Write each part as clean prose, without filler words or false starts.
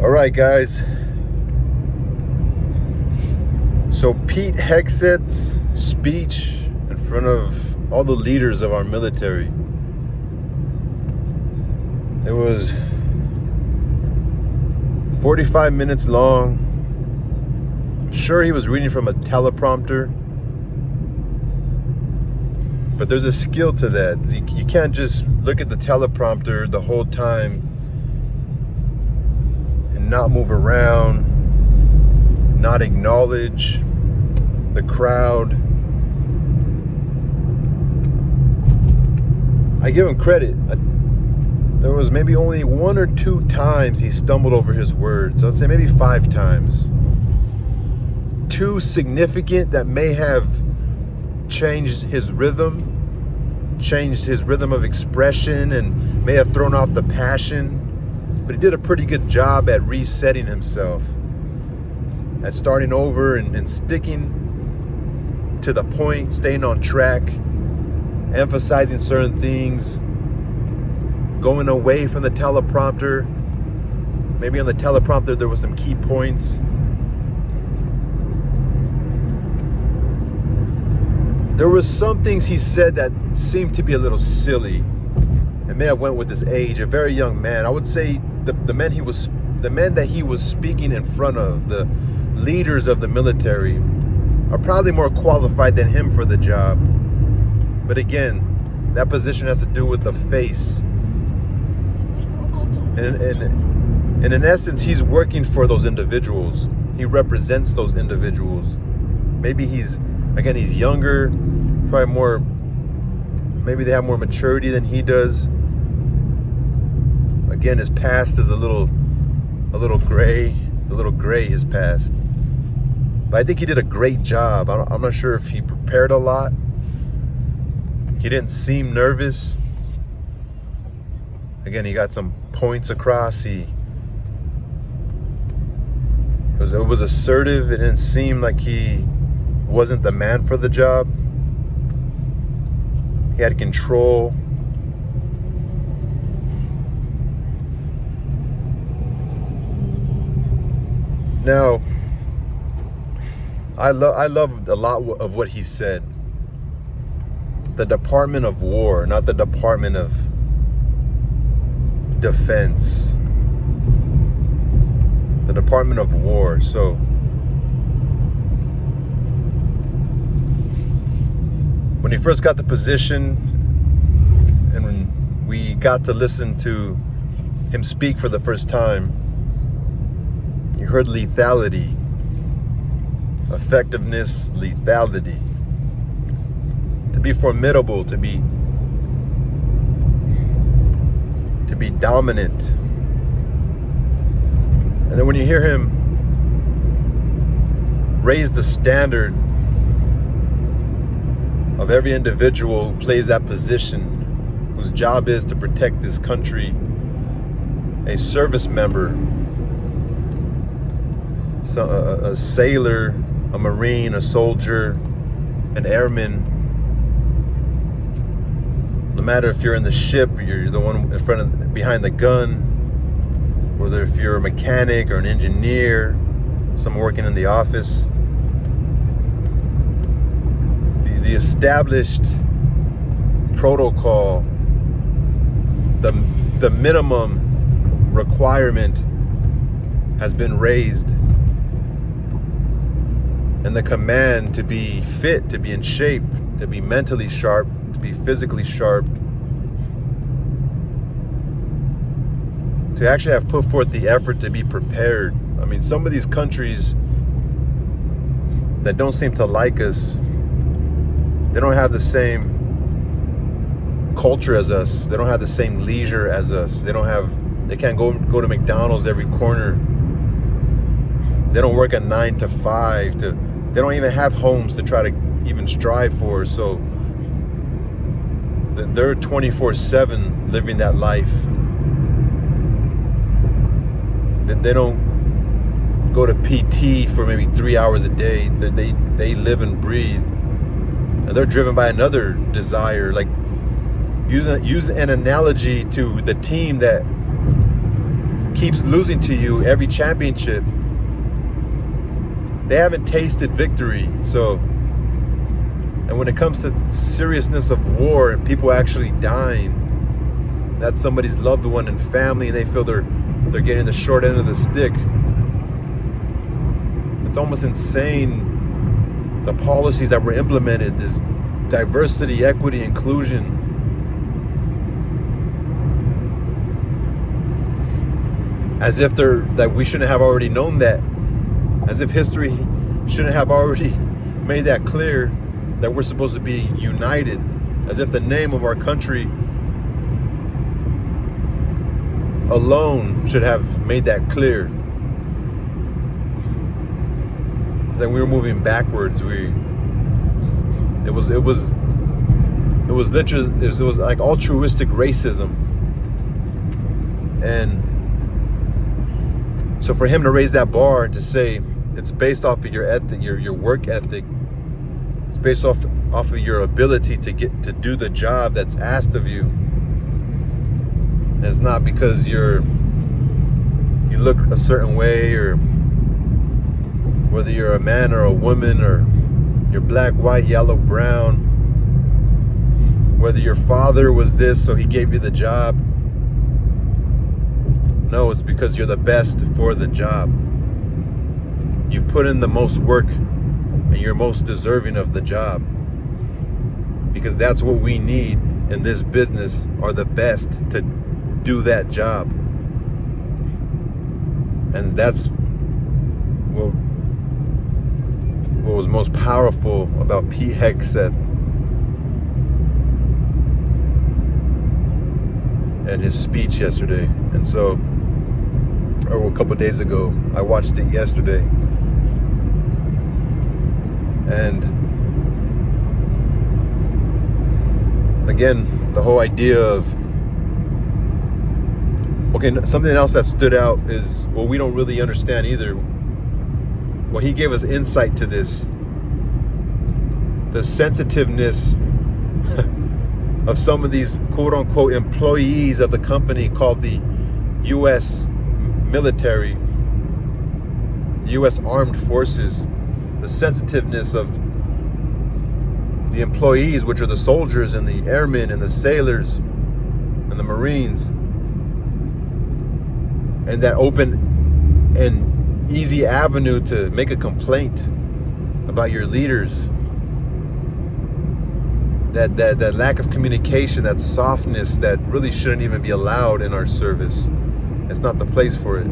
All right, guys. So Pete Hegseth's speech in front of all the leaders of our military. It was 45 minutes long. I'm sure he was reading from a teleprompter. But there's a skill to that. You can't just look at the teleprompter the whole time and not move around, not acknowledge the crowd. I give him credit. There was maybe only 1 or 2 times he stumbled over his words. I'd say maybe 5 times. 2 significant that may have changed his rhythm of expression, and may have thrown off the passion. But he did a pretty good job at resetting himself, at starting over and sticking to the point, staying on track, emphasizing certain things, going away from the teleprompter. Maybe on the teleprompter there was some key points. There was some things he said that seemed to be a little silly. And may have went with his age, a very young man. I would say the men that he was speaking in front of, the leaders of the military, are probably more qualified than him for the job. But again, that position has to do with the face. And in essence, he's working for those individuals. He represents those individuals. Maybe he's younger, probably maybe they have more maturity than he does. Again, his past is a little gray. It's a little gray, his past. But I think he did a great job. I'm not sure if he prepared a lot. He didn't seem nervous. Again, he got some points across. It was assertive. It didn't seem like he wasn't the man for the job. He had control. Now, I loved a lot of what he said. The Department of War, not the Department of Defense. The Department of War. So when he first got the position, and when we got to listen to him speak for the first time, you heard lethality, effectiveness, lethality. To be formidable, to be dominant. And then when you hear him raise the standard of every individual who plays that position, whose job is to protect this country, a service member, a sailor, a Marine, a soldier, an airman. No matter if you're in the ship, you're the one behind the gun, whether if you're a mechanic or an engineer, someone working in the office. The established protocol, the minimum requirement has been raised. And the command to be fit, to be in shape, to be mentally sharp, to be physically sharp, to actually have put forth the effort to be prepared. I mean, some of these countries that don't seem to like us, they don't have the same culture as us. They don't have the same leisure as us. They can't go to McDonald's every corner. They don't work a 9 to 5. They don't even have homes to try to even strive for. So they're 24/7 living that life. They don't go to PT for maybe 3 hours a day. They live and breathe. And they're driven by another desire. Like, use an analogy to the team that, keeps losing to you every championship, they haven't tasted victory. So, and when it comes to seriousness of war and people actually dying, that's somebody's loved one and family, and they feel they're getting the short end of the stick. It's almost insane, the policies that were implemented, this diversity, equity, inclusion. As if that we shouldn't have already known that. As if history shouldn't have already made that clear, that we're supposed to be united. As if the name of our country alone should have made that clear. It's like we were moving backwards. It was like altruistic racism. And so for him to raise that bar and to say it's based off of your ethic, your work ethic, it's based off of your ability to do the job that's asked of you. And it's not because you look a certain way, or whether you're a man or a woman, or you're black, white, yellow, brown, whether your father was this so he gave you the job. No, it's because you're the best for the job. You've put in the most work and you're most deserving of the job. Because that's what we need in this business, are the best to do that job. And that's what was most powerful about Pete Hegseth and his speech yesterday. And so, or a couple days ago, I watched it yesterday. And again, the whole idea of, okay, something else that stood out is, well, we don't really understand either. Well, he gave us insight to this, the sensitiveness of some of these quote-unquote employees of the company called the U.S. military, the U.S. Armed Forces, the sensitiveness of the employees, which are the soldiers and the airmen and the sailors and the Marines, and that open and easy avenue to make a complaint about your leaders. That lack of communication, that softness that really shouldn't even be allowed in our service. It's not the place for it.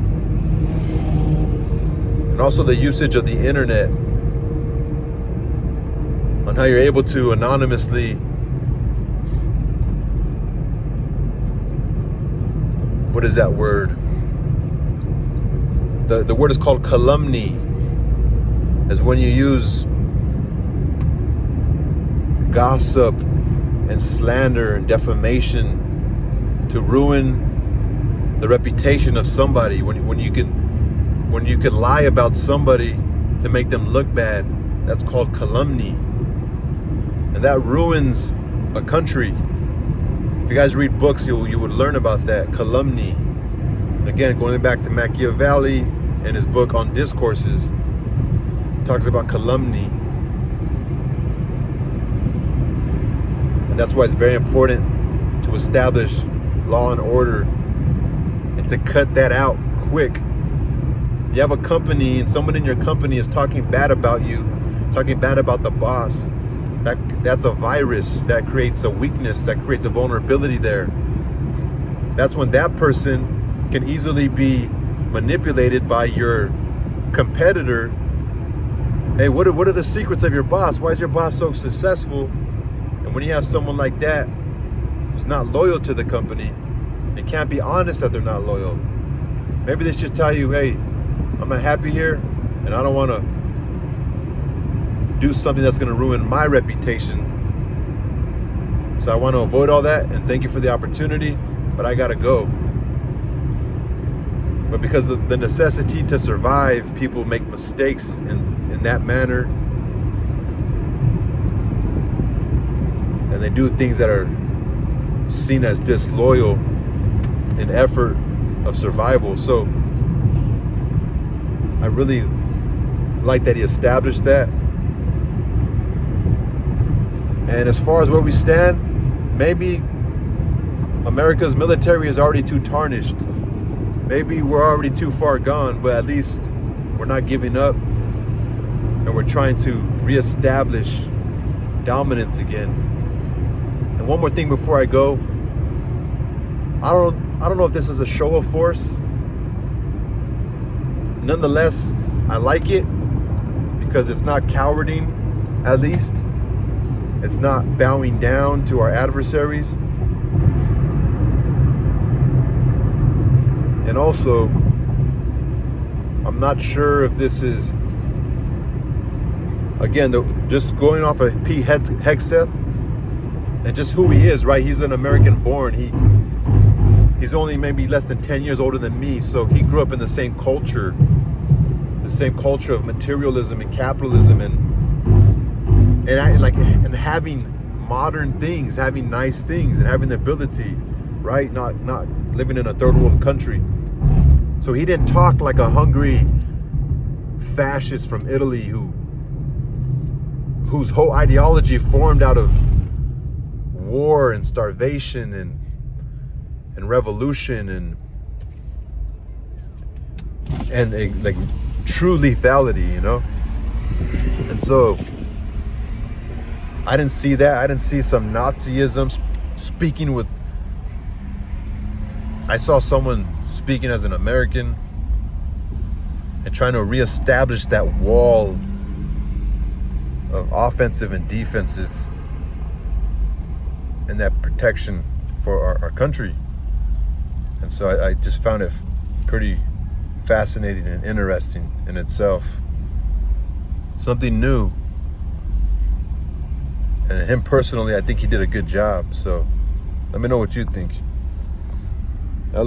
And also the usage of the internet, on how you're able to anonymously what is that word? The word is called calumny, as when you use gossip and slander and defamation to ruin the reputation of somebody. When you can lie about somebody to make them look bad, that's called calumny, and that ruins a country. If you guys read books, you would learn about that calumny. And again, going back to Machiavelli and his book on discourses, talks about calumny. And that's why it's very important to establish law and order and to cut that out quick. You have a company and someone in your company is talking bad about you, talking bad about the boss. That's a virus that creates a weakness, that creates a vulnerability there. That's when that person can easily be manipulated by your competitor. Hey, what are the secrets of your boss? Why is your boss so successful? And when you have someone like that who's not loyal to the company, they can't be honest that they're not loyal. Maybe they just tell you, hey, I'm not happy here and I don't want to do something that's going to ruin my reputation. So I want to avoid all that, and thank you for the opportunity, but I got to go. But because of the necessity to survive, people make mistakes in that manner. And they do things that are seen as disloyal in effort of survival. So I really like that he established that. And as far as where we stand, maybe America's military is already too tarnished. Maybe we're already too far gone, but at least we're not giving up, and we're trying to reestablish dominance again. And one more thing before I go, I don't know if this is a show of force. Nonetheless, I like it because it's not cowarding, at least. It's not bowing down to our adversaries. And also, I'm not sure if this is, again, just going off of Pete Hegseth and just who he is, right? He's an American born. He's only maybe less than 10 years older than me, so he grew up in the same culture of materialism and capitalism and having modern things, having nice things, and having the ability, right? Not living in a third world country. So he didn't talk like a hungry fascist from Italy whose whole ideology formed out of war and starvation and revolution and like true lethality, you know? And so I didn't see that. I didn't see some Nazism speaking with... I saw someone speaking as an American and trying to reestablish that wall of offensive and defensive and that protection for our country. And so I just found it pretty fascinating and interesting in itself. Something new. And him personally, I think he did a good job. So let me know what you think.